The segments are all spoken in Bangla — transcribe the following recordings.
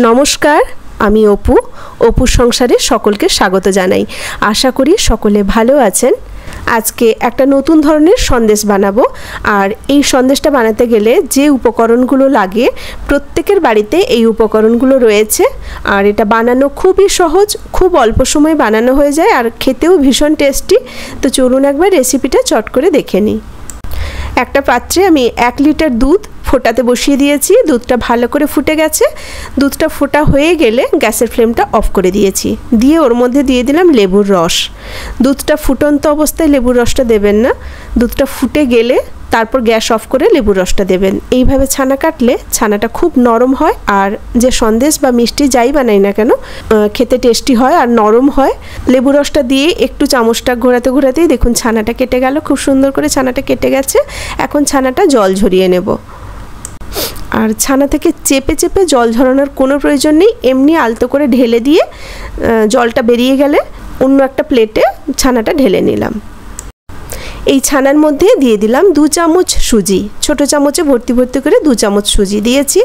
নমস্কার, আমি অপুর সংসারে সকলকে স্বাগত জানাই। আশা করি সকলে ভালো আছেন। আজকে একটা নতুন ধরনের সন্দেশ বানাবো। আর এই সন্দেশটা বানাতে গেলে যে উপকরণগুলো লাগে প্রত্যেকের বাড়িতে এই উপকরণগুলো রয়েছে। আর এটা বানানো খুবই সহজ, খুব অল্প সময়ে বানানো হয়ে যায় আর খেতেও ভীষণ টেস্টি। তো চলুন একবার রেসিপিটা চট করে দেখে নিই। একটা পাত্রে আমি 1 লিটার দুধ ফোটাতে বসিয়ে দিয়েছি। দুধটা ভালো করে ফুটে গেছে। দুধটা ফোটা হয়ে গেলে গ্যাসের ফ্লেমটা অফ করে দিয়েছি। দিয়ে ওর মধ্যে দিয়ে দিলাম লেবুর রস। দুধটা ফুটন্ত অবস্থায় লেবুর রসটা দেবেন না, দুধটা ফুটে গেলে তারপর গ্যাস অফ করে লেবুর রসটা দেবেন। এইভাবে ছানা কাটলে ছানাটা খুব নরম হয় আর যে সন্দেশ বা মিষ্টি যাই বানাই না কেন খেতে টেস্টি হয় আর নরম হয়। লেবুর রসটা দিয়ে একটু চামচটা ঘোরাতে ঘোরাতেই দেখুন ছানাটা কেটে গেল, খুব সুন্দর করে ছানাটা কেটে গেছে। এখন ছানাটা জল ঝরিয়ে নেব। আর ছানা থেকে চেপে চেপে জল ঝরানোর কোনো প্রয়োজন নেই, এমনি আলতো করে ঢেলে দিয়ে জলটা বেরিয়ে গেলে অন্য একটা প্লেটে ছানাটা ঢেলে নিলাম। এই ছানার মধ্যে দিয়ে দিলাম 2 চামচ সুজি, ছোট চামচে ভর্তি ভর্তি করে 2 চামচ সুজি দিয়েছি।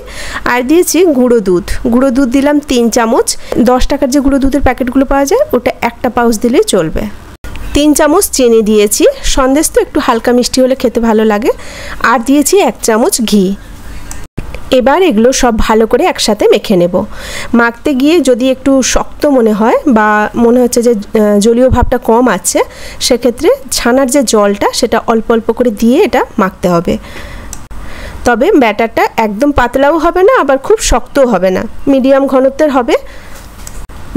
আর দিয়েছি গুঁড়ো দুধ। গুঁড়ো দুধ দিলাম 3 চামচ। 10 টাকার যে গুঁড়ো দুধের প্যাকেটগুলো পাওয়া যায় ওটা একটা পাউচ দিলেই চলবে। 3 চামচ চিনি দিয়েছি, সন্দেশ তো একটু হালকা মিষ্টি হলে খেতে ভালো লাগে। আর দিয়েছি 1 চামচ ঘি। এবার এগুলো সব ভালো করে একসাথে মেখে নেব। মাখতে গিয়ে যদি একটু শক্ত মনে হয় বা মনে হচ্ছে যে জলীয় ভাবটা কম আছে, সেক্ষেত্রে ছানার যে জলটা সেটা অল্প অল্প করে দিয়ে এটা মাখতে হবে। তবে ব্যাটারটা একদম পাতলাও হবে না আবার খুব শক্তও হবে না, মিডিয়াম ঘনত্বের হবে।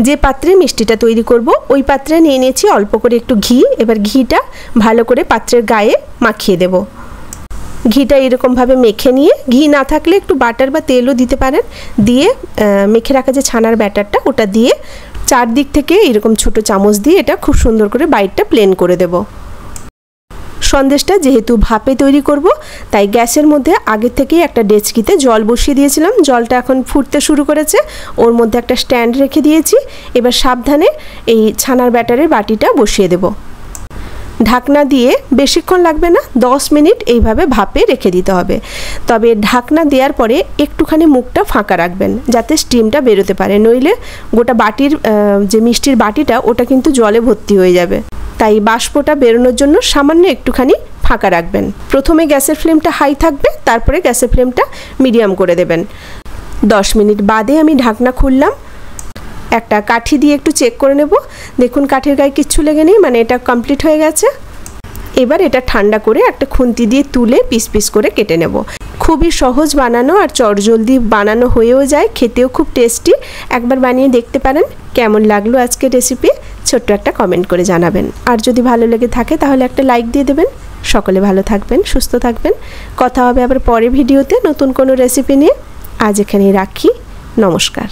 যে পাত্রে মিষ্টিটা তৈরি করব ওই পাত্রে নিয়ে নিয়েছি অল্প করে একটু ঘি। এবার ঘিটা ভালো করে পাত্রের গায়ে মাখিয়ে দেব। ঘিটা এরকমভাবে মেখে নিয়ে, ঘি না থাকলে একটু বাটার বা তেলও দিতে পারেন, দিয়ে মেখে রাখা যে ছানার ব্যাটারটা ওটা দিয়ে চারদিক থেকে এরকম ছোট চামচ দিয়ে এটা খুব সুন্দর করে বাইরটা প্লেন করে দেব। সন্দেশটা যেহেতু ভাপে তৈরি করব তাই গ্যাসের মধ্যে আগে থেকেই একটা ডেচকিতে জল বসিয়ে দিয়েছিলাম। জলটা এখন ফুটতে শুরু করেছে, ওর মধ্যে একটা স্ট্যান্ড রেখে দিয়েছি। এবার সাবধানে এই ছানার ব্যাটারের বাটিটা বসিয়ে দেব। ঢাকনা দিয়ে বেশিক্ষণ লাগবে না, 10 মিনিট এইভাবে ভাপে রেখে দিতে হবে। তবে ঢাকনা দেওয়ার পরে একটুখানি মুখটা ফাঁকা রাখবেন যাতে স্টিমটা বেরোতে পারে, নইলে গোটা বাটির যে মিষ্টির বাটিটা ওটা কিন্তু জলে ভর্তি হয়ে যাবে। তাই বাষ্পটা বেরোনোর জন্য সামান্য একটুখানি ফাঁকা রাখবেন। প্রথমে গ্যাসের ফ্লেমটা হাই থাকবে, তারপরে গ্যাসের ফ্লেমটা মিডিয়াম করে দেবেন। 10 মিনিট বাদে আমি ঢাকনা খুললাম। একটা কাঠি দিয়ে একটু চেক করে নেব। দেখুন কাঠির গায়ে কিচ্ছু লেগে নেই, মানে এটা কমপ্লিট হয়ে গেছে। এবার এটা ঠান্ডা করে একটা খুন্তি দিয়ে তুলে পিস পিস করে কেটে নেব। খুবই সহজ বানানো আর চটজলদি বানানো হয়েও যায়, খেতেও খুব টেস্টি। একবার বানিয়ে দেখতে পারেন। কেমন লাগলো আজকের রেসিপি ছোট্ট একটা কমেন্ট করে জানাবেন। আর যদি ভালো লেগে থাকে তাহলে একটা লাইক দিয়ে দেবেন। সকলে ভালো থাকবেন, সুস্থ থাকবেন। কথা হবে আবার পরের ভিডিওতে নতুন কোনো রেসিপি নিয়ে। আজ এখানেই রাখি। নমস্কার।